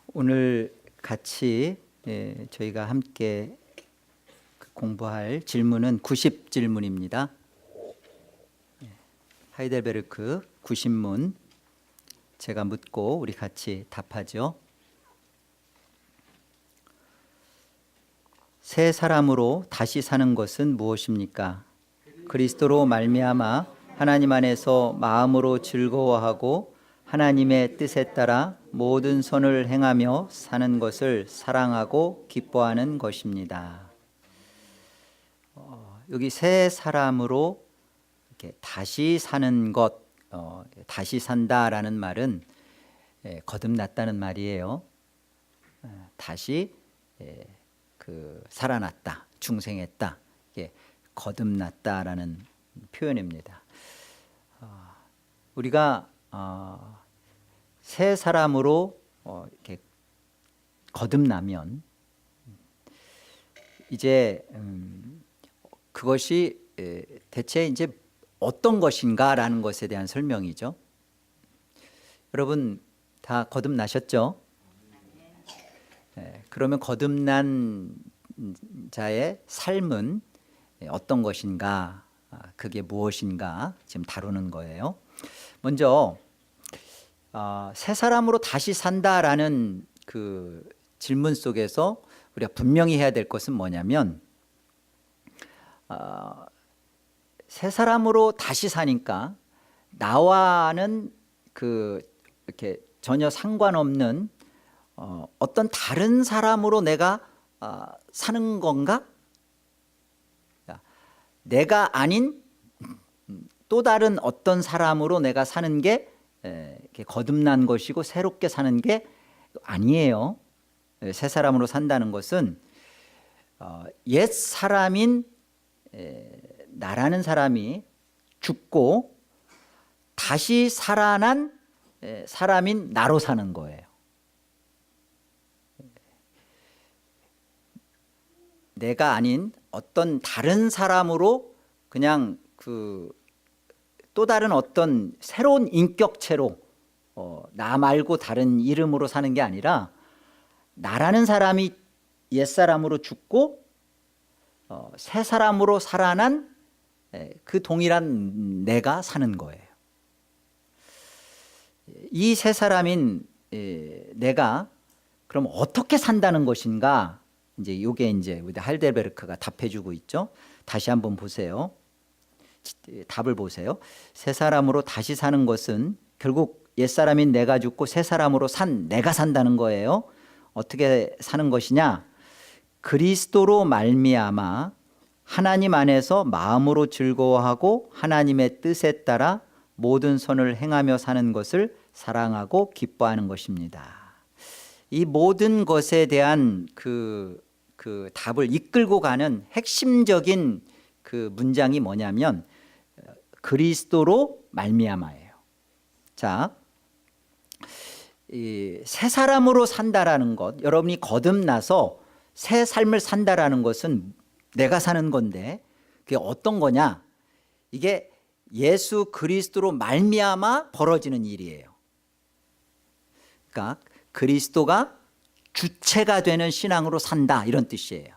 오늘 같이 저희가 함께 공부할 질문은 90질문입니다. 하이델베르크 90문 제가 묻고 우리 같이 답하죠. 새 사람으로 다시 사는 것은 무엇입니까? 그리스도로 말미암아 하나님 안에서 마음으로 즐거워하고 하나님의 뜻에 따라 모든 선을 행하며 사는 것을 사랑하고 기뻐하는 것입니다. 여기 새 사람으로 이렇게 다시 사는 것, 다시 산다라는 말은 거듭났다는 말이에요. 다시 살아났다, 중생했다, 거듭났다라는 표현입니다. 우리가 새 사람으로 이렇게 거듭나면 이제 그것이 대체 이제 어떤 것인가라는 것에 대한 설명이죠. 여러분 다 거듭나셨죠? 그러면 거듭난 자의 삶은 어떤 것인가, 그게 무엇인가 지금 다루는 거예요. 먼저 새 사람으로 다시 산다라는 그 질문 속에서 우리가 분명히 해야 될 것은 뭐냐면 새 사람으로 다시 사니까 나와는 이렇게 전혀 상관없는 어떤 다른 사람으로 내가 사는 건가? 내가 아닌 또 다른 어떤 사람으로 내가 사는 게 거듭난 것이고 새롭게 사는 게 아니에요. 새 사람으로 산다는 것은 옛 사람인 나라는 사람이 죽고 다시 살아난 사람인 나로 사는 거예요. 내가 아닌 어떤 다른 사람으로 그냥 또 다른 어떤 새로운 인격체로 나 말고 다른 이름으로 사는 게 아니라 나라는 사람이 옛사람으로 죽고 새 사람으로 살아난 그 동일한 내가 사는 거예요. 이 새 사람인 내가 그럼 어떻게 산다는 것인가? 이제 이제 우리 하이델베르크가 답해주고 있죠. 다시 한번 보세요. 답을 보세요. 새 사람으로 다시 사는 것은 결국 옛사람인 내가 죽고 새 사람으로 산 내가 산다는 거예요. 어떻게 사는 것이냐? 그리스도로 말미암아 하나님 안에서 마음으로 즐거워하고 하나님의 뜻에 따라 모든 선을 행하며 사는 것을 사랑하고 기뻐하는 것입니다. 이 모든 것에 대한 그 답을 이끌고 가는 핵심적인 그 문장이 뭐냐면 그리스도로 말미암아예요. 자, 새 사람으로 산다라는 것, 여러분이 거듭나서 새 삶을 산다라는 것은 내가 사는 건데 그게 어떤 거냐? 이게 예수 그리스도로 말미암아 벌어지는 일이에요. 그러니까 그리스도가 주체가 되는 신앙으로 산다, 이런 뜻이에요.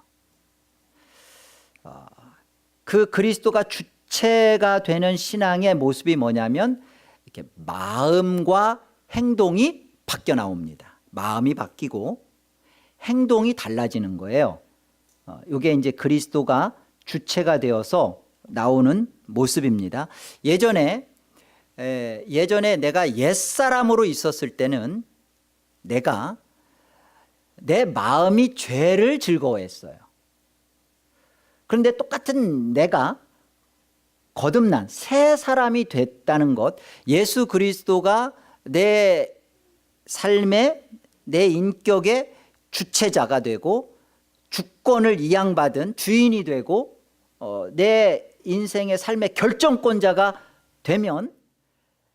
그 그리스도가 주체가 되는 신앙의 모습이 뭐냐면 이렇게 마음과 행동이 바뀌어 나옵니다. 마음이 바뀌고 행동이 달라지는 거예요. 이게 이제 그리스도가 주체가 되어서 나오는 모습입니다. 예전에 내가 옛사람으로 있었을 때는 내 마음이 죄를 즐거워했어요. 그런데 똑같은 내가 거듭난 새 사람이 됐다는 것, 예수 그리스도가 내 삶의 내 인격의 주체자가 되고 주권을 이양받은 주인이 되고 내 인생의 삶의 결정권자가 되면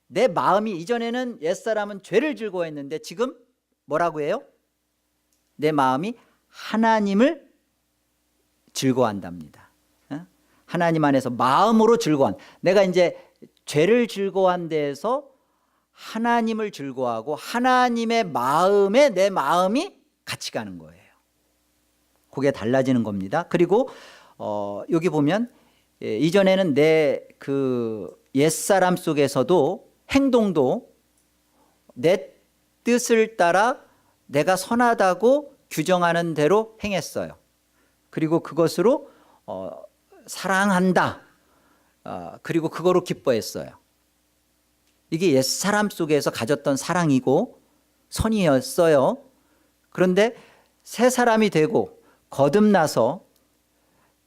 내 마음이, 이전에는 옛사람은 죄를 즐거워했는데 지금 뭐라고 해요? 내 마음이 하나님을 즐거워한답니다. 하나님 안에서 마음으로 즐거워한, 내가 이제 죄를 즐거워한 데에서 하나님을 즐거워하고 하나님의 마음에 내 마음이 같이 가는 거예요. 그게 달라지는 겁니다. 그리고 여기 보면 이전에는 내 그 옛사람 속에서도 행동도 내 뜻을 따라 내가 선하다고 규정하는 대로 행했어요. 그리고 그것으로 사랑한다. 그리고 그거로 기뻐했어요. 이게 옛사람 속에서 가졌던 사랑이고 선이었어요. 그런데 새 사람이 되고 거듭나서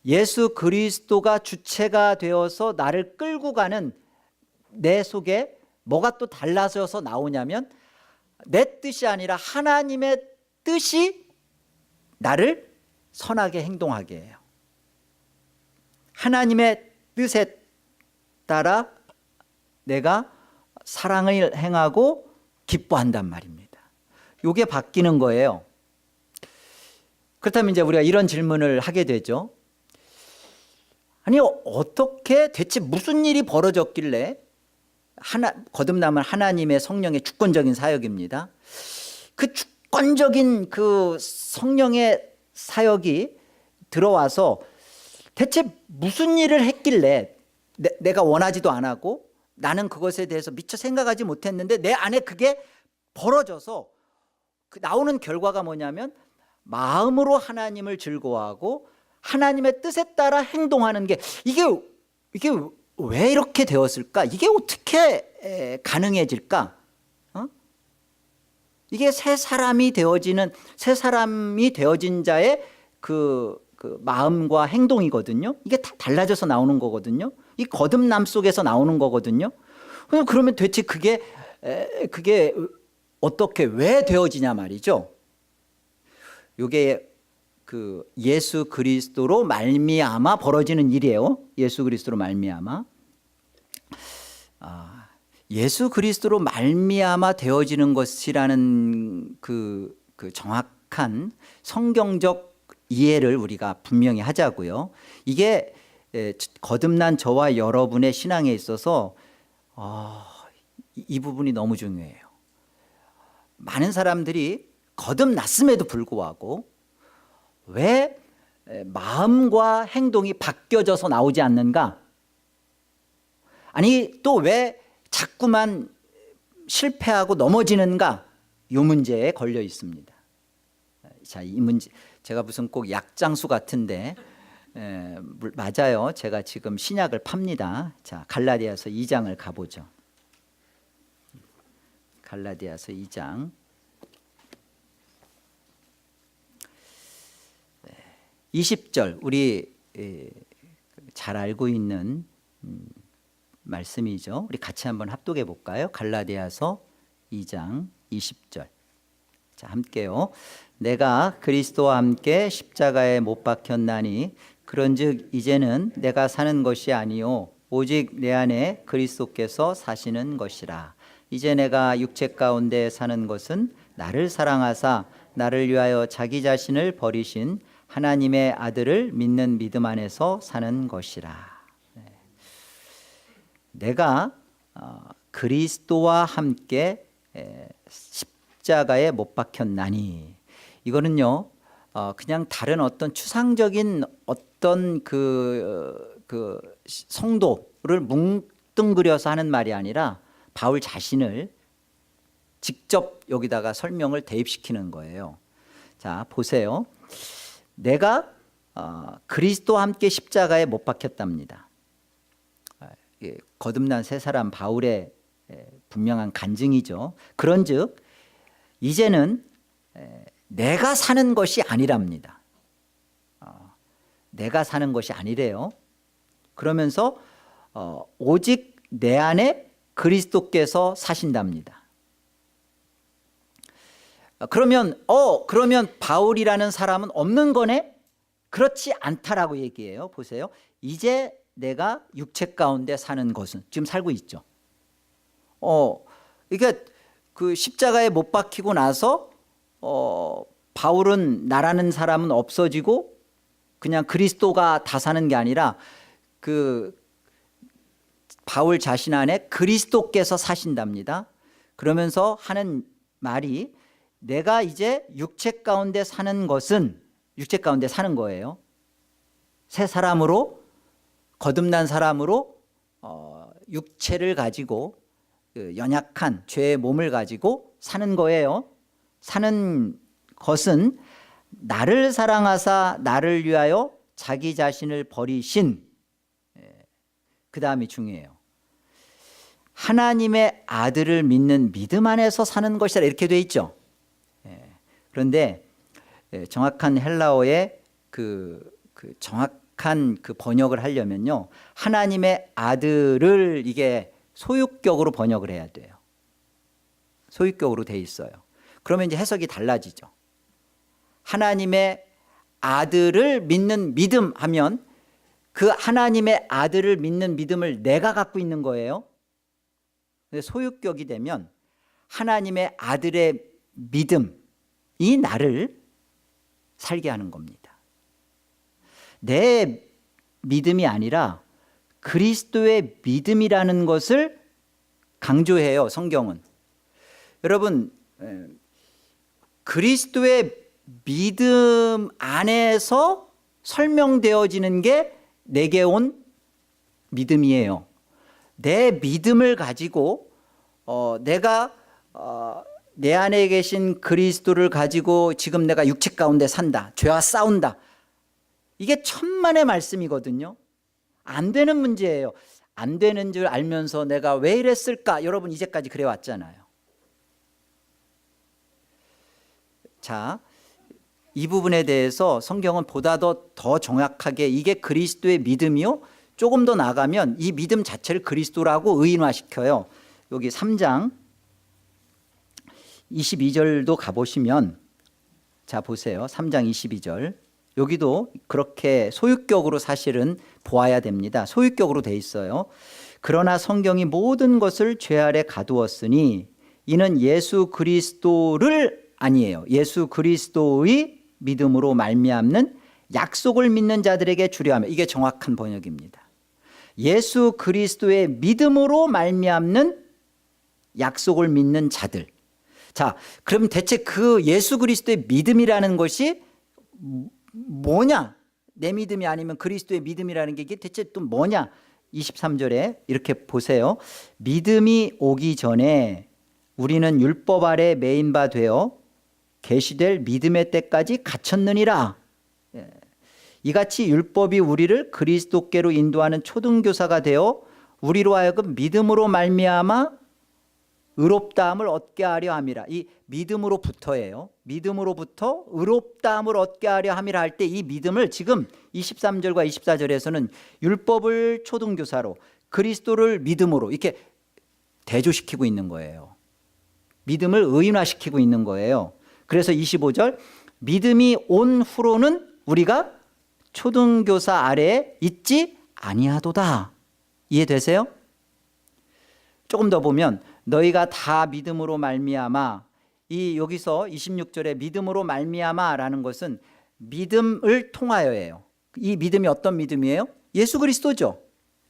예수 그리스도가 주체가 되어서 나를 끌고 가는 내 속에 뭐가 또 달라져서 나오냐면 내 뜻이 아니라 하나님의 뜻이 나를 선하게 행동하게 해요. 하나님의 뜻에 따라 내가 사랑을 행하고 기뻐한단 말입니다. 이게 바뀌는 거예요. 그렇다면 이제 우리가 이런 질문을 하게 되죠. 아니, 어떻게 대체 무슨 일이 벌어졌길래 거듭남은 하나님의 성령의 주권적인 사역입니다. 그 주권적인 그 성령의 사역이 들어와서 대체 무슨 일을 했길래 내가 원하지도 않았고 나는 그것에 대해서 미처 생각하지 못했는데 내 안에 그게 벌어져서 나오는 결과가 뭐냐면 마음으로 하나님을 즐거워하고 하나님의 뜻에 따라 행동하는 게 이게 왜 이렇게 되었을까? 이게 어떻게 가능해질까? 이게 새 사람이 되어진 자의 그 마음과 행동이거든요. 이게 다 달라져서 나오는 거거든요. 이 거듭남 속에서 나오는 거거든요. 그러면 도대체 그게 어떻게 왜 되어지냐 말이죠. 이게 그 예수 그리스도로 말미암아 벌어지는 일이에요. 예수 그리스도로 말미암아. 예수 그리스도로 말미암아 되어지는 것이라는 그 정확한 성경적 이해를 우리가 분명히 하자고요. 이게 거듭난 저와 여러분의 신앙에 있어서 이 부분이 너무 중요해요. 많은 사람들이 거듭났음에도 불구하고 왜 마음과 행동이 바뀌어져서 나오지 않는가? 아니, 또 왜 자꾸만 실패하고 넘어지는가? 이 문제에 걸려 있습니다. 자, 이 문제 제가 무슨 꼭 약장수 같은데 맞아요. 제가 지금 신약을 팝니다. 자, 갈라디아서 2장을 가보죠. 갈라디아서 2장 20절 우리 잘 알고 있는 말씀이죠. 우리 같이 한번 합독해 볼까요? 갈라디아서 2장 20절. 자, 함께요. 내가 그리스도와 함께 십자가에 못 박혔나니 그런즉 이제는 내가 사는 것이 아니요 오직 내 안에 그리스도께서 사시는 것이라. 이제 내가 육체 가운데 사는 것은 나를 사랑하사 나를 위하여 자기 자신을 버리신 하나님의 아들을 믿는 믿음 안에서 사는 것이라. 내가 그리스도와 함께 십자가에 못 박혔나니, 이거는요 그냥 다른 어떤 추상적인 어떤 그 성도를 뭉뚱그려서 하는 말이 아니라 바울 자신을 직접 여기다가 설명을 대입시키는 거예요. 자, 보세요. 내가 그리스도와 함께 십자가에 못 박혔답니다. 거듭난 새 사람 바울의 분명한 간증이죠. 그런즉 이제는 내가 사는 것이 아니랍니다. 내가 사는 것이 아니래요. 그러면서 오직 내 안에 그리스도께서 사신답니다. 그러면 바울이라는 사람은 없는 거네? 그렇지 않다라고 얘기해요. 보세요. 이제 내가 육체 가운데 사는 것은 지금 살고 있죠. 그러니까 그 십자가에 못 박히고 나서 바울은 나라는 사람은 없어지고 그냥 그리스도가 다 사는 게 아니라 그 바울 자신 안에 그리스도께서 사신답니다. 그러면서 하는 말이 내가 이제 육체 가운데 사는 것은 육체 가운데 사는 거예요. 새 사람으로 거듭난 사람으로 육체를 가지고 연약한 죄의 몸을 가지고 사는 거예요. 사는 것은 나를 사랑하사 나를 위하여 자기 자신을 버리신, 그 다음이 중요해요. 하나님의 아들을 믿는 믿음 안에서 사는 것이라 이렇게 돼 있죠. 그런데 정확한 헬라어의 정확한 그 번역을 하려면요, 하나님의 아들을 이게 소유격으로 번역을 해야 돼요. 소유격으로 돼 있어요. 그러면 이제 해석이 달라지죠. 하나님의 아들을 믿는 믿음 하면 그 하나님의 아들을 믿는 믿음을 내가 갖고 있는 거예요. 소유격이 되면 하나님의 아들의 믿음이 나를 살게 하는 겁니다. 내 믿음이 아니라 그리스도의 믿음이라는 것을 강조해요, 성경은. 여러분, 그리스도의 믿음 안에서 설명되어지는 게 내게 온 믿음이에요. 내 믿음을 가지고 내가 내 안에 계신 그리스도를 가지고 지금 내가 육체 가운데 산다, 죄와 싸운다, 이게 천만의 말씀이거든요. 안 되는 문제예요. 안 되는 줄 알면서 내가 왜 이랬을까? 여러분 이제까지 그래 왔잖아요. 자, 이 부분에 대해서 성경은 보다 더 정확하게 이게 그리스도의 믿음이요? 조금 더 나가면 이 믿음 자체를 그리스도라고 의인화시켜요. 여기 3장 22절도 가보시면, 자 보세요. 3장 22절. 여기도 그렇게 소유격으로 사실은 보아야 됩니다. 소유격으로 돼 있어요. 그러나 성경이 모든 것을 죄 아래 가두었으니 이는 예수 그리스도를 아니에요. 예수 그리스도의 믿음으로 말미암는 약속을 믿는 자들에게 주려 하며, 이게 정확한 번역입니다. 예수 그리스도의 믿음으로 말미암는 약속을 믿는 자들. 자, 그럼 대체 그 예수 그리스도의 믿음이라는 것이 뭐냐? 내 믿음이 아니면 그리스도의 믿음이라는 게 이게 대체 또 뭐냐? 23절에 이렇게 보세요. 믿음이 오기 전에 우리는 율법 아래 매인 바 되어 계시될 믿음의 때까지 갇혔느니라. 이같이 율법이 우리를 그리스도께로 인도하는 초등교사가 되어 우리로 하여금 믿음으로 말미암아 의롭다함을 얻게 하려 함이라. 이 믿음으로부터예요. 믿음으로부터 의롭다함을 얻게 하려 함이라 할 때 이 믿음을 지금 23절과 24절에서는 율법을 초등교사로 그리스도를 믿음으로 이렇게 대조시키고 있는 거예요. 믿음을 의인화시키고 있는 거예요. 그래서 25절, 믿음이 온 후로는 우리가 초등교사 아래에 있지 아니하도다. 이해되세요? 조금 더 보면 너희가 다 믿음으로 말미암아, 이 여기서 26절에 믿음으로 말미암아라는 것은 믿음을 통하여예요. 이 믿음이 어떤 믿음이에요? 예수 그리스도죠.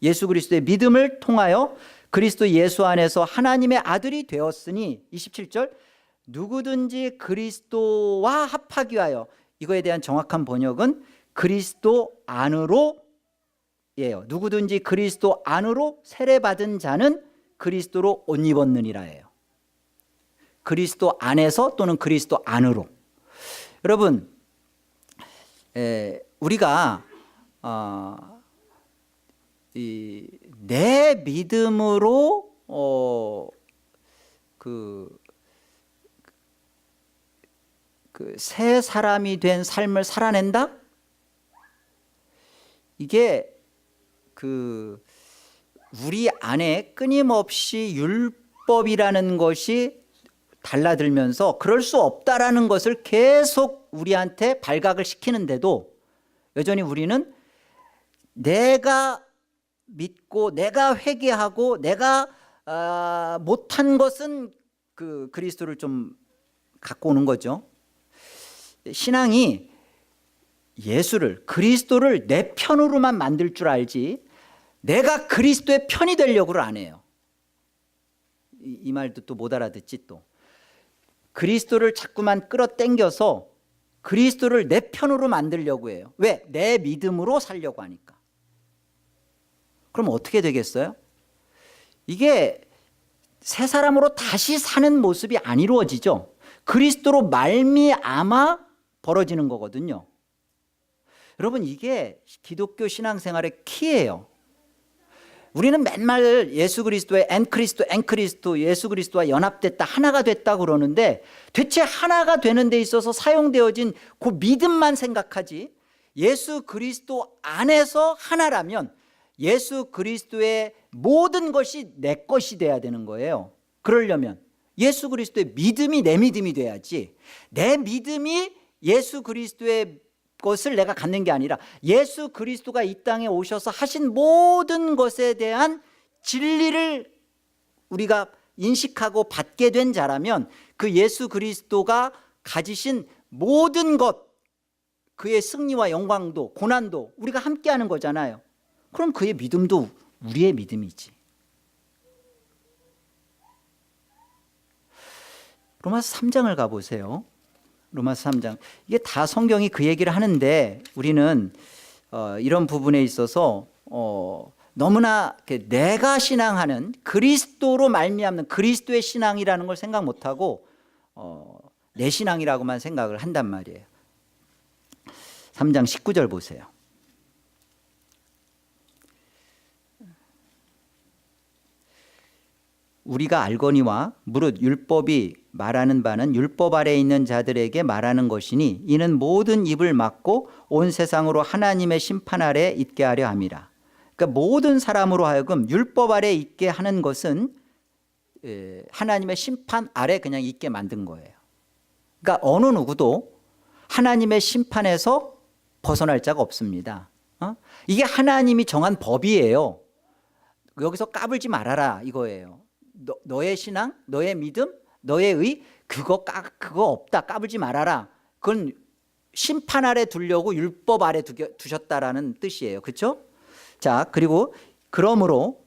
예수 그리스도의 믿음을 통하여 그리스도 예수 안에서 하나님의 아들이 되었으니, 27절, 누구든지 그리스도와 합하기 위하여, 이거에 대한 정확한 번역은 그리스도 안으로 예요. 누구든지 그리스도 안으로 세례받은 자는 그리스도로 옷 입었느니라예요. 그리스도 안에서 또는 그리스도 안으로. 여러분, 우리가 내 믿음으로 새 사람이 된 삶을 살아낸다? 이게 우리 안에 끊임없이 율법이라는 것이 달라들면서 그럴 수 없다라는 것을 계속 우리한테 발각을 시키는데도 여전히 우리는 내가 믿고 내가 회개하고 내가 못한 것은 그리스도를 좀 갖고 오는 거죠. 신앙이 예수를, 그리스도를 내 편으로만 만들 줄 알지 내가 그리스도의 편이 되려고를 안 해요. 이 말도 또 못 알아듣지. 또 그리스도를 자꾸만 끌어당겨서 그리스도를 내 편으로 만들려고 해요. 왜? 내 믿음으로 살려고 하니까. 그럼 어떻게 되겠어요? 이게 새 사람으로 다시 사는 모습이 안 이루어지죠. 그리스도로 말미암아 벌어지는 거거든요. 여러분, 이게 기독교 신앙생활의 키예요. 우리는 맨날 예수 그리스도의 엔 그리스도 예수 그리스도와 연합됐다, 하나가 됐다 그러는데 대체 하나가 되는 데 있어서 사용되어진 그 믿음만 생각하지, 예수 그리스도 안에서 하나라면 예수 그리스도의 모든 것이 내 것이 돼야 되는 거예요. 그러려면 예수 그리스도의 믿음이 내 믿음이 돼야지, 내 믿음이 예수 그리스도의 것을 내가 갖는 게 아니라 예수 그리스도가 이 땅에 오셔서 하신 모든 것에 대한 진리를 우리가 인식하고 받게 된 자라면 그 예수 그리스도가 가지신 모든 것, 그의 승리와 영광도 고난도 우리가 함께하는 거잖아요. 그럼 그의 믿음도 우리의 믿음이지. 로마서 3장을 가보세요. 로마서 3장. 이게 다 성경이 그 얘기를 하는데 우리는 이런 부분에 있어서 너무나 내가 신앙하는 그리스도로 말미암는 그리스도의 신앙이라는 걸 생각 못하고 내 신앙이라고만 생각을 한단 말이에요. 3장 19절 보세요. 우리가 알거니와 무릇 율법이 말하는 바는 율법 아래에 있는 자들에게 말하는 것이니 이는 모든 입을 막고 온 세상으로 하나님의 심판 아래 있게 하려 함이라. 그러니까 모든 사람으로 하여금 율법 아래 있게 하는 것은 하나님의 심판 아래 그냥 있게 만든 거예요. 그러니까 어느 누구도 하나님의 심판에서 벗어날 자가 없습니다. 이게 하나님이 정한 법이에요. 여기서 까불지 말아라 이거예요. 너의 신앙, 너의 믿음, 너의 의, 그거 없다, 까불지 말아라. 그건 심판 아래 두려고 율법 아래 두셨다라는 뜻이에요. 그렇죠? 자, 그리고 그러므로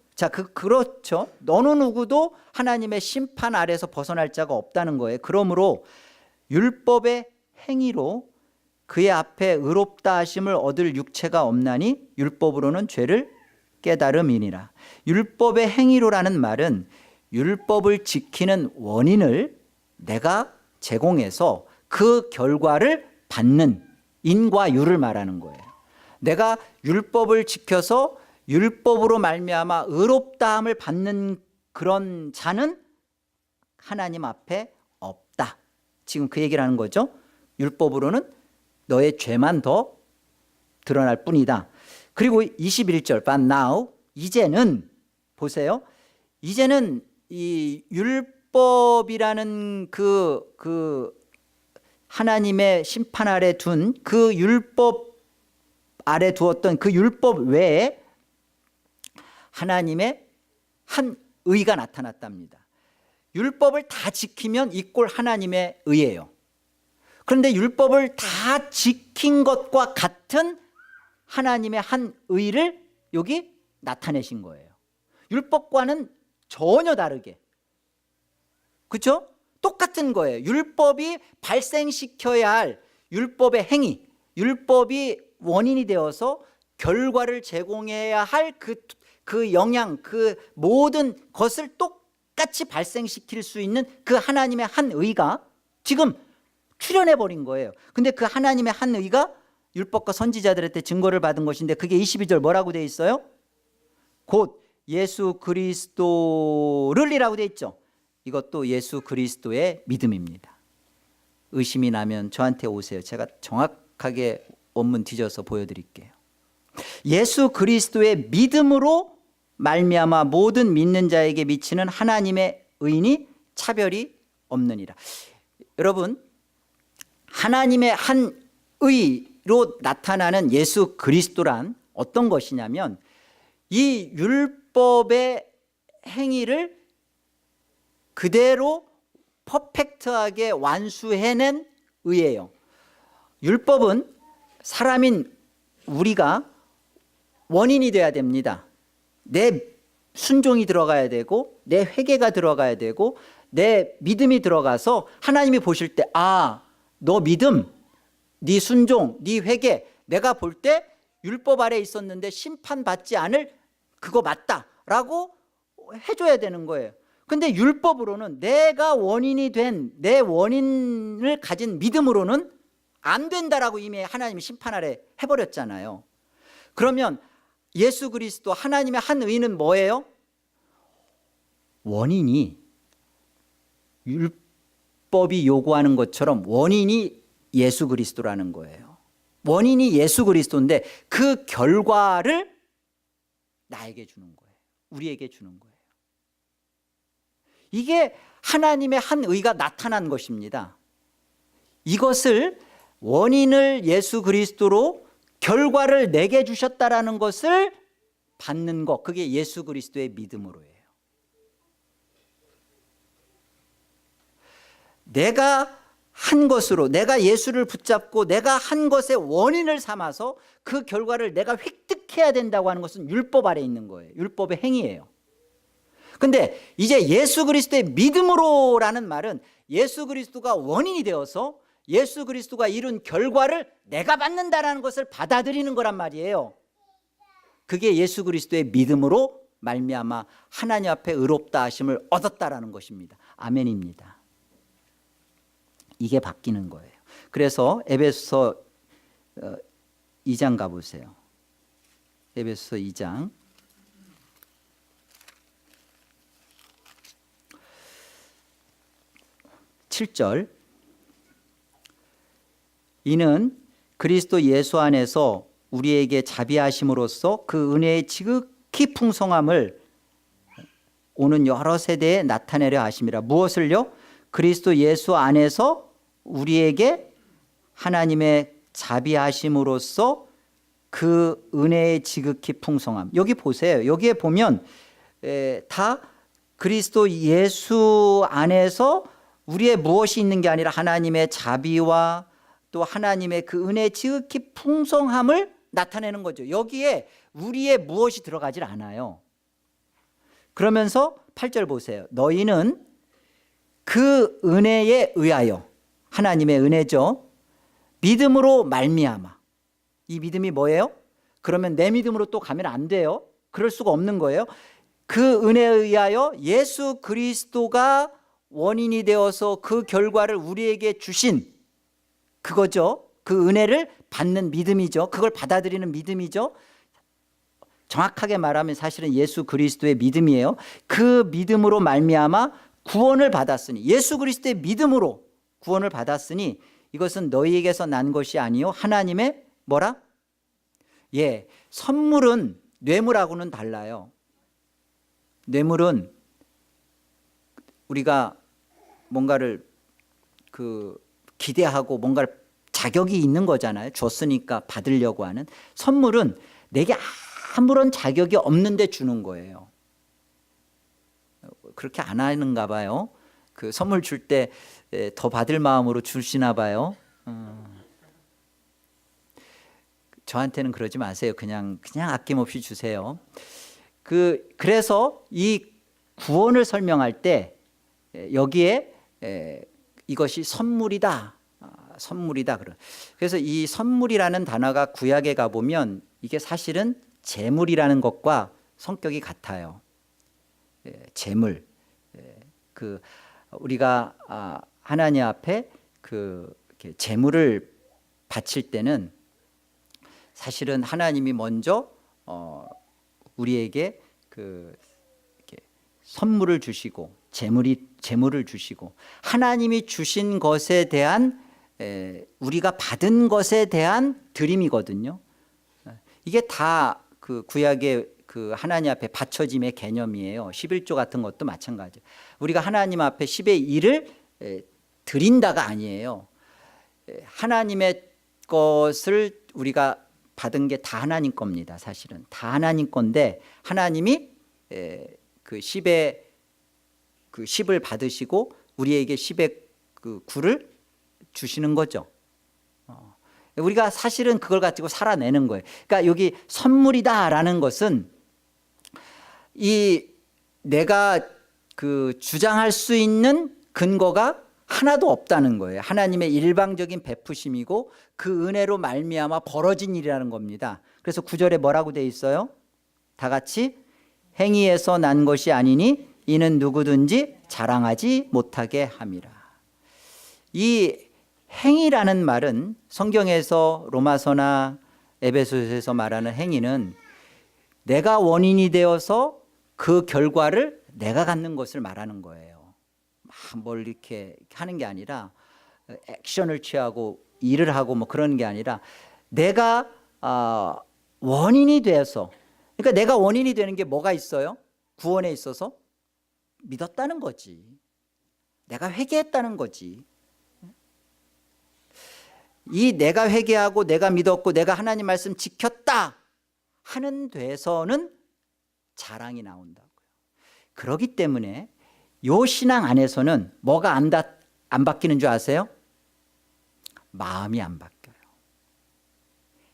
그렇죠. 어느 누구도 하나님의 심판 아래서 벗어날 자가 없다는 거예요. 그러므로 율법의 행위로 그의 앞에 의롭다 하심을 얻을 육체가 없나니 율법으로는 죄를 깨달음이니라. 율법의 행위로라는 말은 율법을 지키는 원인을 내가 제공해서 그 결과를 받는 인과 유를 말하는 거예요. 내가 율법을 지켜서 율법으로 말미암아 의롭다함을 받는 그런 자는 하나님 앞에 없다. 지금 그 얘기를 하는 거죠. 율법으로는 너의 죄만 더 드러날 뿐이다. 그리고 21절 But now, 이제는 보세요. 이제는 이 율법이라는 그 하나님의 심판 아래 둔 그 율법 아래 두었던 그 율법 외에 하나님의 한 의가 나타났답니다. 율법을 다 지키면 이꼴 하나님의 의예요. 그런데 율법을 다 지킨 것과 같은 하나님의 한 의를 여기 나타내신 거예요. 율법과는 전혀 다르게. 그렇죠? 똑같은 거예요. 율법이 발생시켜야 할 율법의 행위, 율법이 원인이 되어서 결과를 제공해야 할 그 영향, 그 모든 것을 똑같이 발생시킬 수 있는 그 하나님의 한 의가 지금 출현해버린 거예요. 근데 그 하나님의 한 의가 율법과 선지자들한테 증거를 받은 것인데 그게 22절 뭐라고 되어 있어요? 곧 예수 그리스도를 이라고 되어 있죠. 이것도 예수 그리스도의 믿음입니다. 의심이 나면 저한테 오세요. 제가 정확하게 원문 뒤져서 보여드릴게요. 예수 그리스도의 믿음으로 말미암아 모든 믿는 자에게 미치는 하나님의 의인이 차별이 없느니라. 여러분, 하나님의 한 의로 나타나는 예수 그리스도란 어떤 것이냐면 이 율법의 행위를 그대로 퍼펙트하게 완수해낸 의예요. 율법은 사람인 우리가 원인이 돼야 됩니다. 내 순종이 들어가야 되고 내 회개가 들어가야 되고 내 믿음이 들어가서 하나님이 보실 때 너 믿음, 네 순종, 네 회개 내가 볼 때 율법 아래 있었는데 심판받지 않을 그거 맞다라고 해줘야 되는 거예요. 근데 율법으로는 내가 원인이 된 내 원인을 가진 믿음으로는 안 된다라고 이미 하나님이 심판 아래 해버렸잖아요. 그러면 예수 그리스도 하나님의 한 의는 뭐예요? 원인이 율법이 요구하는 것처럼 원인이 예수 그리스도라는 거예요. 원인이 예수 그리스도인데 그 결과를 나에게 주는 거예요. 우리에게 주는 거예요. 이게 하나님의 한 의가 나타난 것입니다. 이것을 원인을 예수 그리스도로 결과를 내게 주셨다라는 것을 받는 것, 그게 예수 그리스도의 믿음으로예요. 내가 한 것으로, 내가 예수를 붙잡고 내가 한 것의 원인을 삼아서 그 결과를 내가 획득해야 된다고 하는 것은 율법 아래 있는 거예요. 율법의 행위예요. 근데 이제 예수 그리스도의 믿음으로라는 말은 예수 그리스도가 원인이 되어서 예수 그리스도가 이룬 결과를 내가 받는다라는 것을 받아들이는 거란 말이에요. 그게 예수 그리스도의 믿음으로 말미암아 하나님 앞에 의롭다 하심을 얻었다라는 것입니다. 아멘입니다. 이게 바뀌는 거예요. 그래서 에베소서 2장 가보세요. 에베소서 2장 7절. 이는 그리스도 예수 안에서 우리에게 자비하심으로써 그 은혜의 지극히 풍성함을 오는 여러 세대에 나타내려 하심이라. 무엇을요? 그리스도 예수 안에서 우리에게 하나님의 자비하심으로써 그 은혜의 지극히 풍성함. 여기 보세요. 여기에 보면 다 그리스도 예수 안에서 우리의 무엇이 있는 게 아니라 하나님의 자비와 또 하나님의 그 은혜의 지극히 풍성함을 나타내는 거죠. 여기에 우리의 무엇이 들어가질 않아요. 그러면서 8절 보세요. 너희는 그 은혜에 의하여, 하나님의 은혜죠, 믿음으로 말미암아. 이 믿음이 뭐예요? 그러면 내 믿음으로 또 가면 안 돼요. 그럴 수가 없는 거예요. 그 은혜에 의하여 예수 그리스도가 원인이 되어서 그 결과를 우리에게 주신 그거죠. 그 은혜를 받는 믿음이죠. 그걸 받아들이는 믿음이죠. 정확하게 말하면 사실은 예수 그리스도의 믿음이에요. 그 믿음으로 말미암아 구원을 받았으니, 예수 그리스도의 믿음으로 구원을 받았으니 이것은 너희에게서 난 것이 아니요 하나님의 뭐라? 선물은 뇌물하고는 달라요. 뇌물은 우리가 뭔가를 기대하고 뭔가를 자격이 있는 거잖아요. 줬으니까 받으려고 하는. 선물은 내게 아무런 자격이 없는데 주는 거예요. 그렇게 안 하는가 봐요. 그 선물 줄 때 더 받을 마음으로 주시나 봐요. 저한테는 그러지 마세요. 그냥 아낌없이 주세요. 그래서 이 구원을 설명할 때 여기에 이것이 선물이다. 선물이다. 그래서 이 선물이라는 단어가 구약에 가보면 이게 사실은 재물이라는 것과 성격이 같아요. 재물. 우리가 하나님 앞에 이렇게 재물을 바칠 때는 사실은 하나님이 먼저 우리에게 이렇게 선물을 주시고 재물을 주시고 하나님이 주신 것에 대한 우리가 받은 것에 대한 드림이거든요. 이게 다 그 구약의 그 하나님 앞에 바쳐짐의 개념이에요. 11조 같은 것도 마찬가지예요. 우리가 하나님 앞에 10의 1을 드린다가 아니에요. 하나님의 것을 우리가 받은 게 다 하나님 겁니다. 사실은 다 하나님 건데 하나님이 그 10의 그 10을 받으시고 우리에게 10의 그 9를 주시는 거죠. 우리가 사실은 그걸 가지고 살아내는 거예요. 그러니까 여기 선물이다라는 것은 이 내가 그 주장할 수 있는 근거가 하나도 없다는 거예요. 하나님의 일방적인 베푸심이고 그 은혜로 말미암아 벌어진 일이라는 겁니다. 그래서 9절에 뭐라고 돼 있어요? 다 같이 행위에서 난 것이 아니니 이는 누구든지 자랑하지 못하게 함이라. 이 행위라는 말은 성경에서 로마서나 에베소서에서 말하는 행위는 내가 원인이 되어서 그 결과를 내가 갖는 것을 말하는 거예요. 막 뭘 이렇게 하는 게 아니라 액션을 취하고 일을 하고 뭐 그런 게 아니라 내가 원인이 되어서, 그러니까 내가 원인이 되는 게 뭐가 있어요? 구원에 있어서 믿었다는 거지. 내가 회개했다는 거지. 이 내가 회개하고 내가 믿었고 내가 하나님 말씀 지켰다 하는 데서는 자랑이 나온다고요. 그렇기 때문에 요 신앙 안에서는 뭐가 안 바뀌는 줄 아세요? 마음이 안 바뀌어요.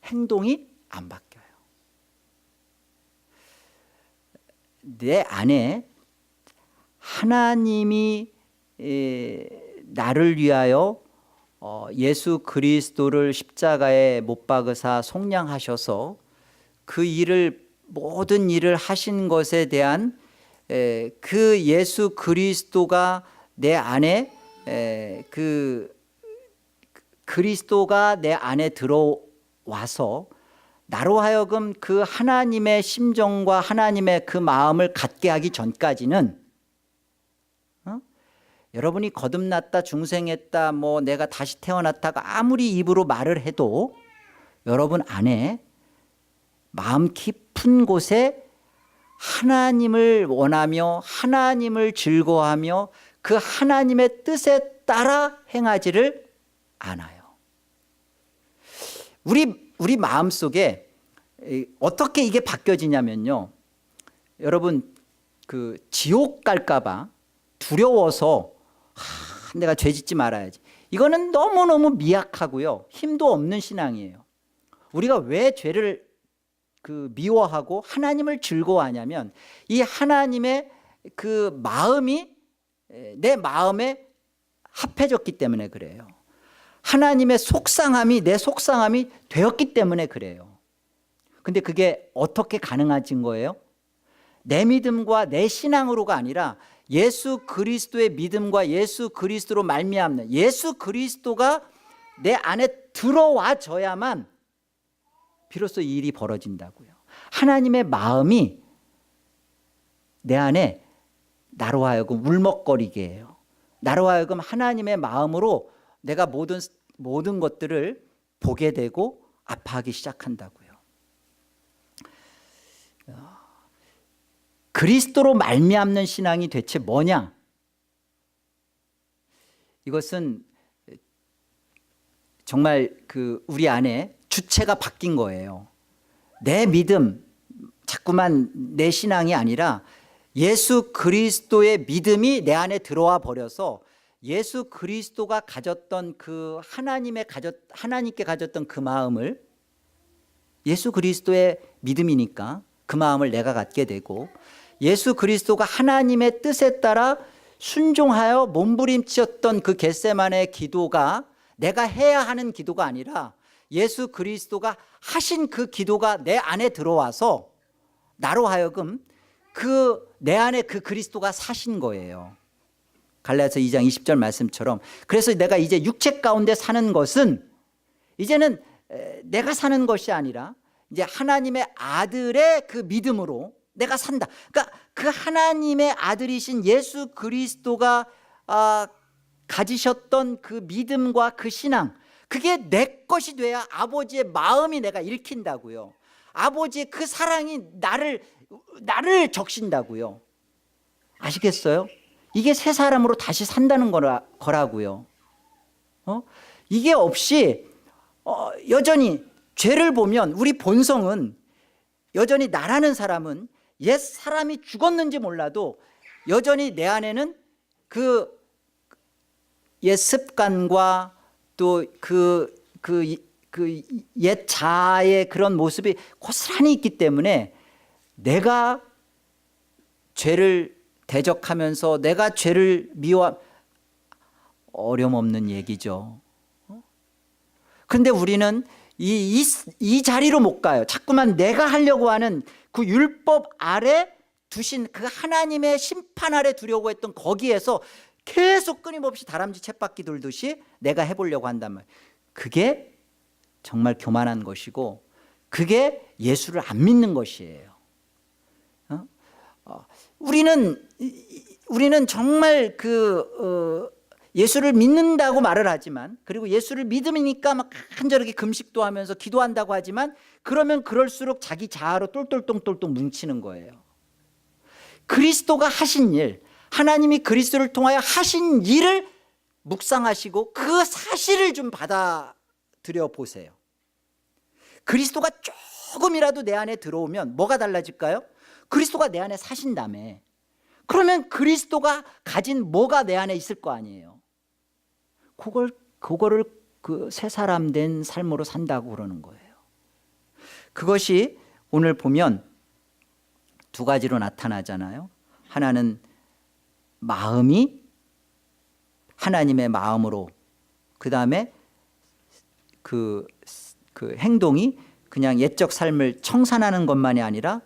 행동이 안 바뀌어요. 내 안에 하나님이 나를 위하여 예수 그리스도를 십자가에 못 박으사 속량하셔서 그 일을 모든 일을 하신 것에 대한 그 예수 그리스도가 내 안에 그 그리스도가 내 안에 들어와서 나로 하여금 그 하나님의 심정과 하나님의 그 마음을 갖게 하기 전까지는 여러분이 거듭났다 중생했다 뭐 내가 다시 태어났다가 아무리 입으로 말을 해도 여러분 안에 마음 깊은 곳에 하나님을 원하며 하나님을 즐거워하며 그 하나님의 뜻에 따라 행하지를 않아요. 우리 마음속에 어떻게 이게 바뀌어지냐면요. 여러분 그 지옥 갈까 봐 두려워서 내가 죄 짓지 말아야지. 이거는 너무너무 미약하고요. 힘도 없는 신앙이에요. 우리가 왜 죄를 미워하고 하나님을 즐거워하냐면 이 하나님의 그 마음이 내 마음에 합해졌기 때문에 그래요. 하나님의 속상함이 내 속상함이 되었기 때문에 그래요. 근데 그게 어떻게 가능해진 거예요? 내 믿음과 내 신앙으로가 아니라 예수 그리스도의 믿음과 예수 그리스도로 말미암는 예수 그리스도가 내 안에 들어와줘야만 비로소 이 일이 벌어진다고요. 하나님의 마음이 내 안에 나로 하여금 울먹거리게 해요. 나로 하여금 하나님의 마음으로 내가 모든 것들을 보게 되고 아파하기 시작한다고요. 그리스도로 말미암는 신앙이 대체 뭐냐? 이것은 정말 우리 안에 주체가 바뀐 거예요. 내 믿음, 자꾸만 내 신앙이 아니라 예수 그리스도의 믿음이 내 안에 들어와 버려서 예수 그리스도가 가졌던 그 하나님께 가졌던 그 마음을 예수 그리스도의 믿음이니까 그 마음을 내가 갖게 되고 예수 그리스도가 하나님의 뜻에 따라 순종하여 몸부림치었던 그 겟세마네 기도가 내가 해야 하는 기도가 아니라 예수 그리스도가 하신 그 기도가 내 안에 들어와서 나로 하여금 내 안에 그 그리스도가 사신 거예요. 갈라디아서 2장 20절 말씀처럼. 그래서 내가 이제 육체 가운데 사는 것은 이제는 내가 사는 것이 아니라 이제 하나님의 아들의 그 믿음으로 내가 산다. 그러니까 그 하나님의 아들이신 예수 그리스도가 가지셨던 그 믿음과 그 신앙, 그게 내 것이 돼야 아버지의 마음이 내가 읽힌다고요. 아버지의 그 사랑이 나를 적신다고요. 아시겠어요? 이게 새 사람으로 다시 산다는 거라고요. 이게 없이 여전히 죄를 보면 우리 본성은 여전히 나라는 사람은 옛 사람이 죽었는지 몰라도 여전히 내 안에는 그 옛 습관과 또 옛 자아의 그런 모습이 고스란히 있기 때문에 내가 죄를 대적하면서 내가 죄를 미워, 어려움 없는 얘기죠. 그런데 우리는 이 자리로 못 가요. 자꾸만 내가 하려고 하는 그 율법 아래 두신 그 하나님의 심판 아래 두려고 했던 거기에서 계속 끊임없이 다람쥐 쳇바퀴 돌듯이 내가 해보려고 한단 말이에요. 그게 정말 교만한 것이고 그게 예수를 안 믿는 것이에요. 우리는 정말 예수를 믿는다고 말을 하지만, 그리고 예수를 믿으니까 막 간절하게 금식도 하면서 기도한다고 하지만, 그러면 그럴수록 자기 자아로 똘똘똘똘 뭉치는 거예요. 그리스도가 하신 일, 하나님이 그리스도를 통하여 하신 일을 묵상하시고 그 사실을 좀 받아들여 보세요. 그리스도가 조금이라도 내 안에 들어오면 뭐가 달라질까요? 그리스도가 내 안에 사신다며. 그러면 그리스도가 가진 뭐가 내 안에 있을 거 아니에요. 그거를 그 새 사람 된 삶으로 산다고 그러는 거예요. 그것이 오늘 보면 두 가지로 나타나잖아요. 하나는 마음이 하나님의 마음으로, 그 다음에 그 행동이 그냥 옛적 삶을 청산하는 것만이 아니라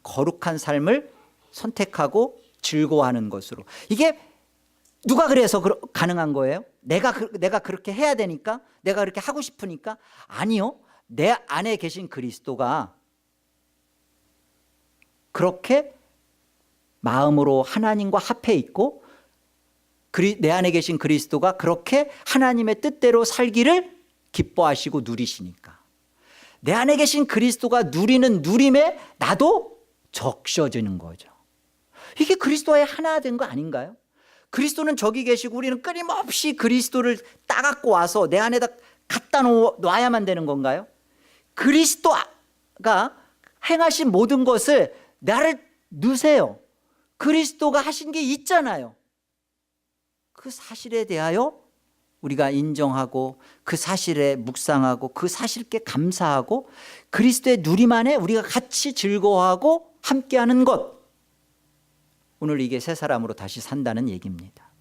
거룩한 삶을 선택하고 즐거워하는 것으로. 이게 누가 그래서 가능한 거예요? 내가 그렇게 해야 되니까? 내가 그렇게 하고 싶으니까? 아니요. 내 안에 계신 그리스도가 그렇게 마음으로 하나님과 합해 있고, 내 안에 계신 그리스도가 그렇게 하나님의 뜻대로 살기를 기뻐하시고 누리시니까, 내 안에 계신 그리스도가 누리는 누림에 나도 적셔지는 거죠. 이게 그리스도와의 하나 된 거 아닌가요? 그리스도는 저기 계시고 우리는 끊임없이 그리스도를 따갖고 와서 내 안에다 갖다 놔야만 되는 건가요? 그리스도가 행하신 모든 것을 나를 넣으세요. 그리스도가 하신 게 있잖아요. 그 사실에 대하여 우리가 인정하고 그 사실에 묵상하고 그 사실께 감사하고 그리스도의 누림 안에 우리가 같이 즐거워하고 함께하는 것, 오늘 이게 새 사람으로 다시 산다는 얘기입니다.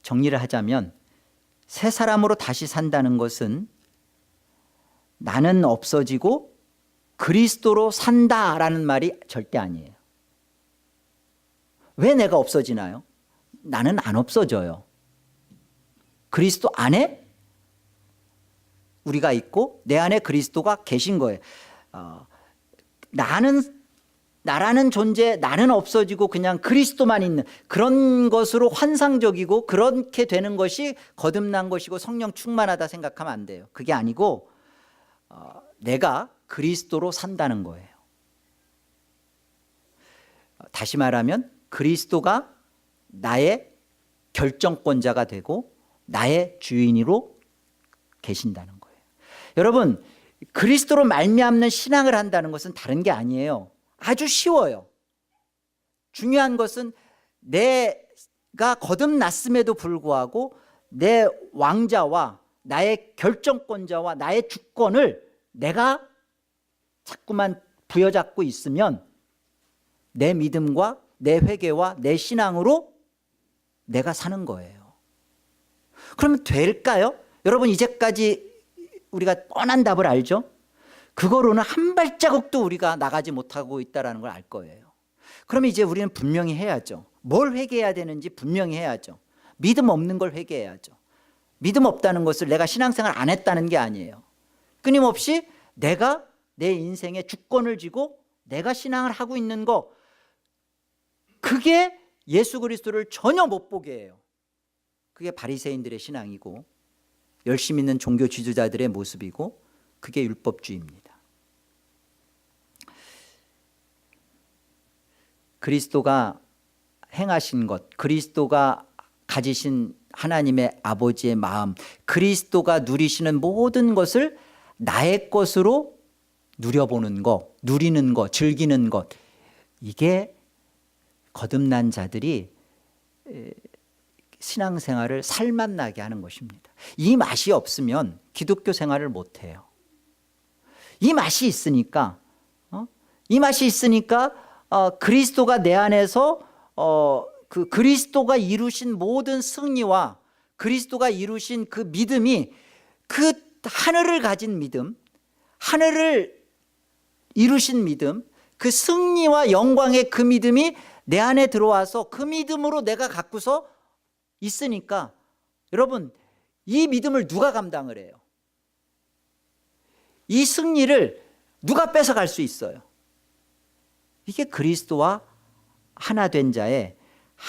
정리를 하자면 새 사람으로 다시 산다는 것은 나는 없어지고 그리스도로 산다라는 말이 절대 아니에요. 왜 내가 없어지나요? 나는 안 없어져요. 그리스도 안에 우리가 있고 내 안에 그리스도가 계신 거예요. 나라는 존재, 나는 없어지고 그냥 그리스도만 있는 그런 것으로 환상적이고 그렇게 되는 것이 거듭난 것이고 성령 충만하다 생각하면 안 돼요. 그게 아니고 내가 그리스도로 산다는 거예요. 다시 말하면 그리스도가 나의 결정권자가 되고 나의 주인으로 계신다는 거예요. 여러분, 그리스도로 말미암는 신앙을 한다는 것은 다른 게 아니에요. 아주 쉬워요. 중요한 것은 내가 거듭났음에도 불구하고 내 왕자와 나의 결정권자와 나의 주권을 내가 자꾸만 부여잡고 있으면 내 믿음과 내 회개와 내 신앙으로 내가 사는 거예요. 그러면 될까요? 여러분, 이제까지 우리가 뻔한 답을 알죠? 그거로는 한 발자국도 우리가 나가지 못하고 있다는 걸 알 거예요. 그러면 이제 우리는 분명히 해야죠. 뭘 회개해야 되는지 분명히 해야죠. 믿음 없는 걸 회개해야죠. 믿음 없다는 것을 내가 신앙생활 안 했다는 게 아니에요. 끊임없이 내가 내 인생에 주권을 쥐고 내가 신앙을 하고 있는 거, 그게 예수 그리스도를 전혀 못 보게 해요. 그게 바리새인들의 신앙이고 열심 있는 종교 지도자들의 모습이고 그게 율법주의입니다. 그리스도가 행하신 것, 그리스도가 가지신 하나님의 아버지의 마음, 그리스도가 누리시는 모든 것을 나의 것으로 누려보는 것, 누리는 것, 즐기는 것, 이게 거듭난 자들이 신앙생활을 살맛나게 하는 것입니다. 이 맛이 없으면 기독교 생활을 못해요. 이 맛이 있으니까, 이 맛이 있으니까 그리스도가 내 안에서 그 그리스도가 이루신 모든 승리와 그리스도가 이루신 그 믿음이, 그 하늘을 가진 믿음, 하늘을 이루신 믿음, 그 승리와 영광의 그 믿음이 내 안에 들어와서 그 믿음으로 내가 갖고서 있으니까, 여러분, 이 믿음을 누가 감당을 해요? 이 승리를 누가 뺏어갈 수 있어요? 이게 그리스도와 하나 된 자의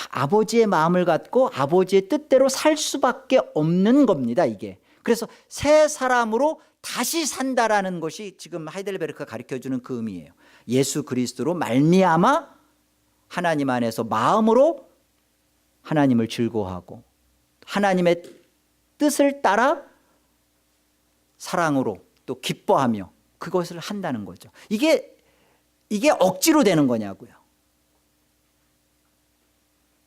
아버지의 마음을 갖고 아버지의 뜻대로 살 수밖에 없는 겁니다, 이게. 그래서 새 사람으로 다시 산다라는 것이 지금 하이델베르크가 가르쳐주는 그 의미예요. 예수 그리스도로 말미암아 하나님 안에서 마음으로 하나님을 즐거워하고 하나님의 뜻을 따라 사랑으로 또 기뻐하며 그것을 한다는 거죠. 이게 억지로 되는 거냐고요.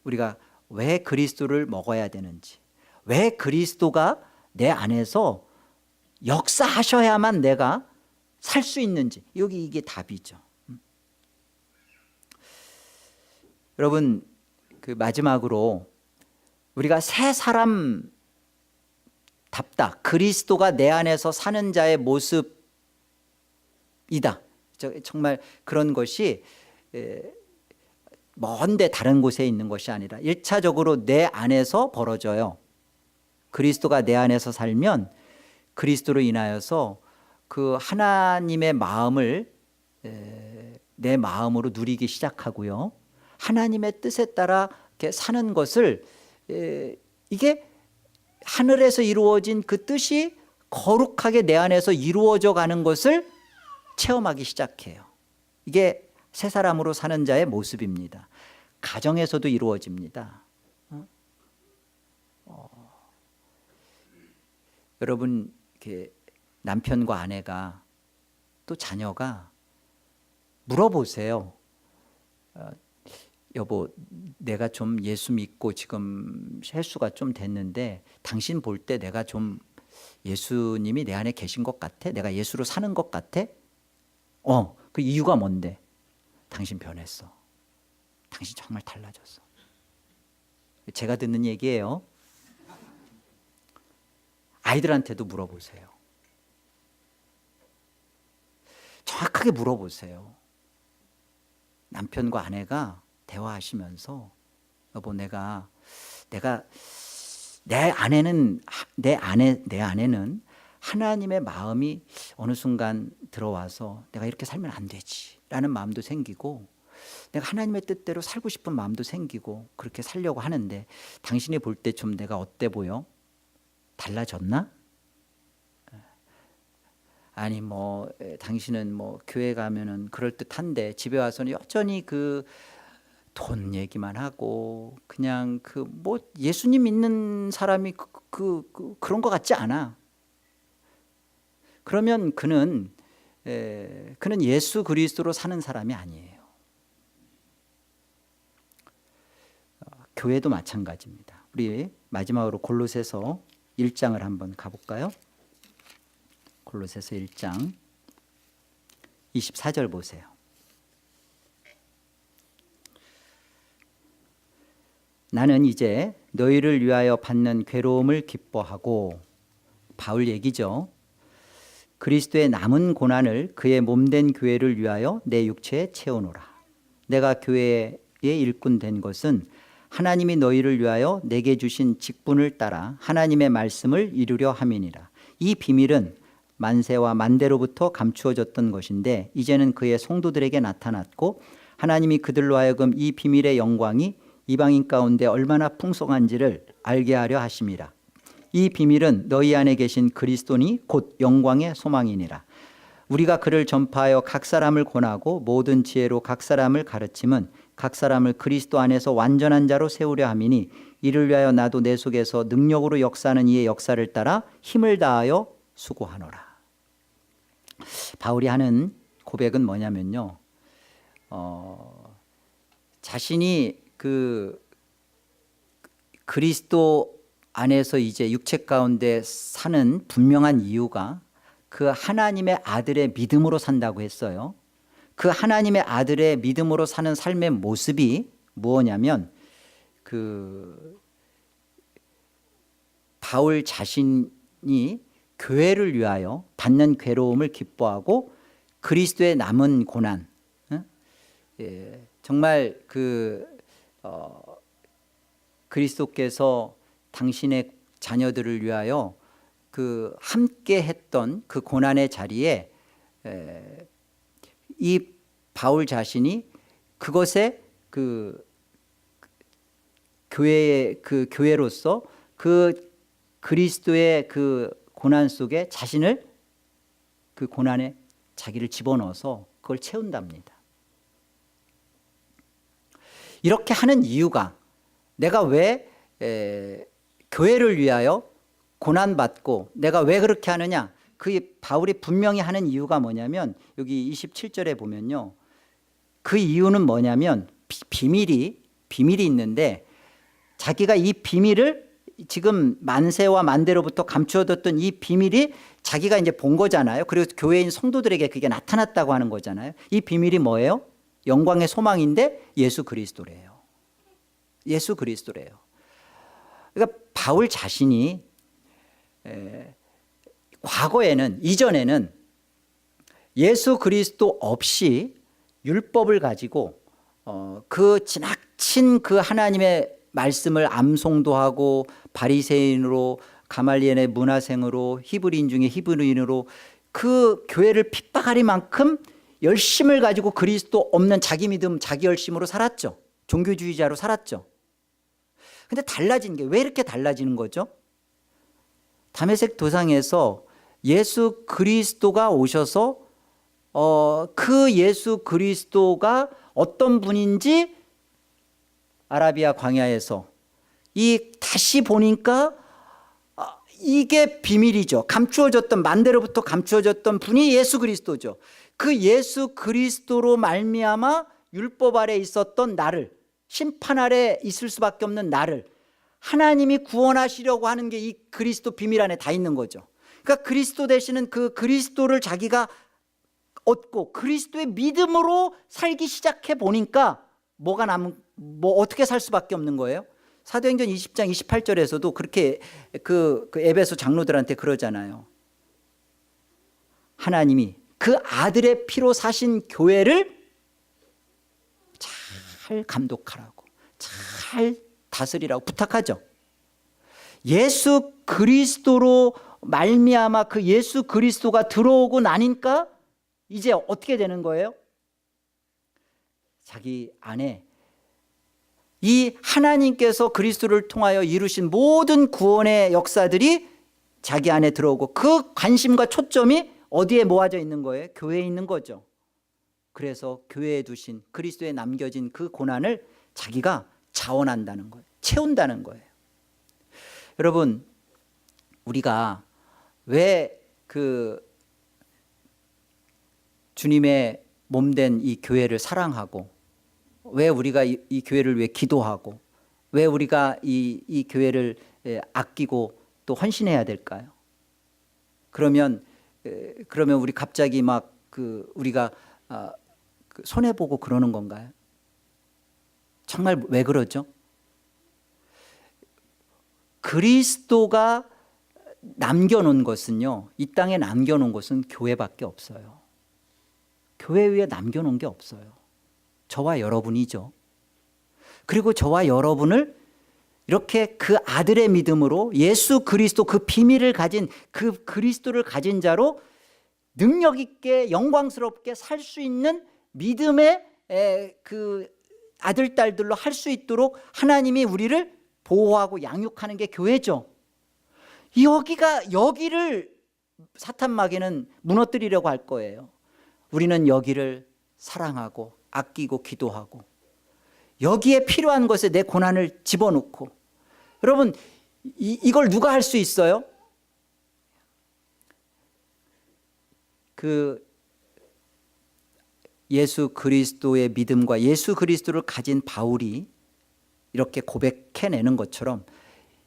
우리가 왜 그리스도를 먹어야 되는지, 왜 그리스도가 내 안에서 역사하셔야만 내가 살 수 있는지, 이게 답이죠. 여러분, 그 마지막으로 우리가 새 사람답다, 그리스도가 내 안에서 사는 자의 모습이다, 정말 그런 것이 먼데 다른 곳에 있는 것이 아니라 1차적으로 내 안에서 벌어져요. 그리스도가 내 안에서 살면 그리스도로 인하여서 그 하나님의 마음을 내 마음으로 누리기 시작하고요, 하나님의 뜻에 따라 이렇게 사는 것을, 이게 하늘에서 이루어진 그 뜻이 거룩하게 내 안에서 이루어져 가는 것을 체험하기 시작해요. 이게 새 사람으로 사는 자의 모습입니다. 가정에서도 이루어집니다. 여러분, 이렇게 남편과 아내가 또 자녀가 물어보세요. 여보, 내가 좀 예수 믿고 지금 횟수가 좀 됐는데 당신 볼 때 내가 좀 예수님이 내 안에 계신 것 같아? 내가 예수로 사는 것 같아? 그 이유가 뭔데? 당신 변했어. 당신 정말 달라졌어. 제가 듣는 얘기예요. 아이들한테도 물어보세요. 정확하게 물어보세요. 남편과 아내가 대화하시면서, 여보, 내가 내 아내는 하나님의 마음이 어느 순간 들어와서 내가 이렇게 살면 안 되지 라는 마음도 생기고, 내가 하나님의 뜻대로 살고 싶은 마음도 생기고 그렇게 살려고 하는데 당신이 볼 때 좀 내가 어때 보여? 달라졌나? 아니 당신은 교회 가면은 그럴듯한데 집에 와서는 여전히 그 돈 얘기만 하고 그냥 예수님 믿는 사람이 그런 것 같지 않아. 그러면 그는 예수 그리스도로 사는 사람이 아니에요. 교회도 마찬가지입니다. 우리 마지막으로 골로새서 1장을 한번 가볼까요? 골로새서 1장 24절 보세요. 나는 이제 너희를 위하여 받는 괴로움을 기뻐하고, 바울 얘기죠. 그리스도의 남은 고난을 그의 몸된 교회를 위하여 내 육체에 채우노라. 내가 교회의 일꾼 된 것은 하나님이 너희를 위하여 내게 주신 직분을 따라 하나님의 말씀을 이루려 함이니라. 이 비밀은 만세와 만대로부터 감추어졌던 것인데 이제는 그의 성도들에게 나타났고, 하나님이 그들로 하여금 이 비밀의 영광이 이방인 가운데 얼마나 풍성한지를 알게 하려 하심이라. 이 비밀은 너희 안에 계신 그리스도니 곧 영광의 소망이니라. 우리가 그를 전파하여 각 사람을 권하고 모든 지혜로 각 사람을 가르침은 각 사람을 그리스도 안에서 완전한 자로 세우려 함이니, 이를 위하여 나도 내 속에서 능력으로 역사하는 이의 역사를 따라 힘을 다하여 수고하노라. 바울이 하는 고백은 뭐냐면요, 자신이 그리스도 안에서 이제 육체 가운데 사는 분명한 이유가 그 하나님의 아들의 믿음으로 산다고 했어요. 그 하나님의 아들의 믿음으로 사는 삶의 모습이 무엇냐면 그 바울 자신이 교회를 위하여 받는 괴로움을 기뻐하고 그리스도의 남은 고난, 정말 그리스도께서 당신의 자녀들을 위하여 그 함께 했던 그 고난의 자리에 이 바울 자신이 그것에 그 교회로서 그 그리스도의 그 고난 속에 자신을 그 고난에 자기를 집어넣어서 그걸 채운답니다. 이렇게 하는 이유가 내가 왜 교회를 위하여 고난받고 내가 왜 그렇게 하느냐, 그 바울이 분명히 하는 이유가 뭐냐면 여기 27절에 보면요, 그 이유는 뭐냐면 비밀이 있는데 자기가 이 비밀을 지금 만세와 만대로부터 감추어뒀던 이 비밀이 자기가 이제 본 거잖아요. 그리고 교회인 성도들에게 그게 나타났다고 하는 거잖아요. 이 비밀이 뭐예요? 영광의 소망인데 예수 그리스도래요. 예수 그리스도래요. 그러니까 바울 자신이 과거에는, 이전에는 예수 그리스도 없이 율법을 가지고 그 지나친 그 하나님의 말씀을 암송도 하고 바리새인으로, 가말리엘의 문화생으로, 히브리인 중에 히브리인으로 그 교회를 핍박할 만큼 열심을 가지고 그리스도 없는 자기 믿음, 자기 열심으로 살았죠. 종교주의자로 살았죠. 근데 달라진 게 왜 이렇게 달라지는 거죠? 다메섹 도상에서 예수 그리스도가 오셔서 그 예수 그리스도가 어떤 분인지 아라비아 광야에서 다시 보니까 이게 비밀이죠. 감추어졌던, 만대로부터 감추어졌던 분이 예수 그리스도죠. 그 예수 그리스도로 말미암아 율법 아래 있었던 나를, 심판 아래 있을 수밖에 없는 나를 하나님이 구원하시려고 하는 게 이 그리스도 비밀 안에 다 있는 거죠. 그러니까 그리스도 되시는 그 그리스도를 자기가 얻고 그리스도의 믿음으로 살기 시작해 보니까 어떻게 살 수밖에 없는 거예요? 사도행전 20장 28절에서도 그렇게 그 에베소 장로들한테 그러잖아요. 하나님이 그 아들의 피로 사신 교회를 잘 감독하라고, 잘 다스리라고 부탁하죠. 예수 그리스도로 말미암아 그 예수 그리스도가 들어오고 나니까 이제 어떻게 되는 거예요? 자기 안에 이 하나님께서 그리스도를 통하여 이루신 모든 구원의 역사들이 자기 안에 들어오고 그 관심과 초점이 어디에 모아져 있는 거예요? 교회에 있는 거죠. 그래서 교회에 두신 그리스도에 남겨진 그 고난을 자기가 자원한다는 거예요. 채운다는 거예요. 여러분, 우리가 왜 그 주님의 몸된 이 교회를 사랑하고, 왜 우리가 이 교회를 위해 기도하고, 왜 우리가 이 교회를 아끼고 또 헌신해야 될까요? 그러면 우리 갑자기 막 우리가 손해 보고 그러는 건가요? 정말 왜 그러죠? 그리스도가 남겨놓은 것은요, 이 땅에 남겨놓은 것은 교회밖에 없어요. 교회 위에 남겨놓은 게 없어요. 저와 여러분이죠. 그리고 저와 여러분을 이렇게 그 아들의 믿음으로 예수 그리스도, 그 비밀을 가진 그 그리스도를 가진 자로 능력 있게 영광스럽게 살 수 있는 믿음의 그 아들, 딸들로 할 수 있도록 하나님이 우리를 보호하고 양육하는 게 교회죠. 여기를 사탄 마귀는 무너뜨리려고 할 거예요. 우리는 여기를 사랑하고 아끼고 기도하고 여기에 필요한 것에 내 고난을 집어넣고, 여러분 이걸 누가 할 수 있어요? 그 예수 그리스도의 믿음과 예수 그리스도를 가진 바울이 이렇게 고백해내는 것처럼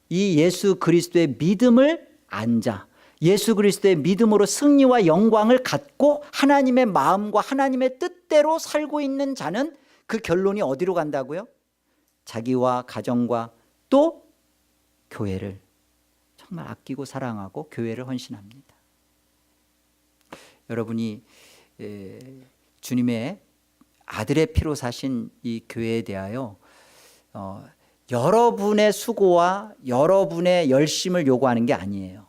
이 예수 그리스도의 믿음을 안 자, 예수 그리스도의 믿음으로 승리와 영광을 갖고 하나님의 마음과 하나님의 뜻대로 살고 있는 자는 그 결론이 어디로 간다고요? 자기와 가정과 또 교회를 정말 아끼고 사랑하고 교회를 헌신합니다. 여러분이 주님의 아들의 피로 사신 이 교회에 대하여 여러분의 수고와 여러분의 열심을 요구하는 게 아니에요.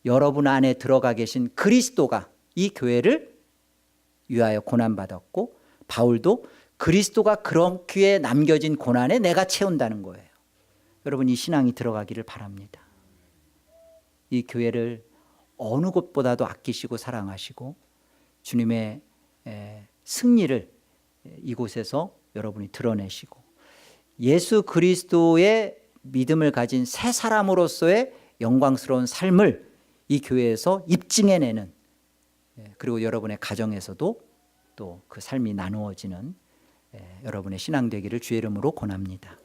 여러분 안에 들어가 계신 그리스도가 이 교회를 위하여 고난받았고, 바울도 그리스도가 그렇기에 남겨진 고난에 내가 채운다는 거예요. 여러분 이 신앙이 들어가기를 바랍니다. 이 교회를 어느 곳보다도 아끼시고 사랑하시고 주님의 승리를 이곳에서 여러분이 드러내시고 예수 그리스도의 믿음을 가진 새 사람으로서의 영광스러운 삶을 이 교회에서 입증해내는, 그리고 여러분의 가정에서도 또 그 삶이 나누어지는 여러분의 신앙 되기를 주의 이름으로 권합니다.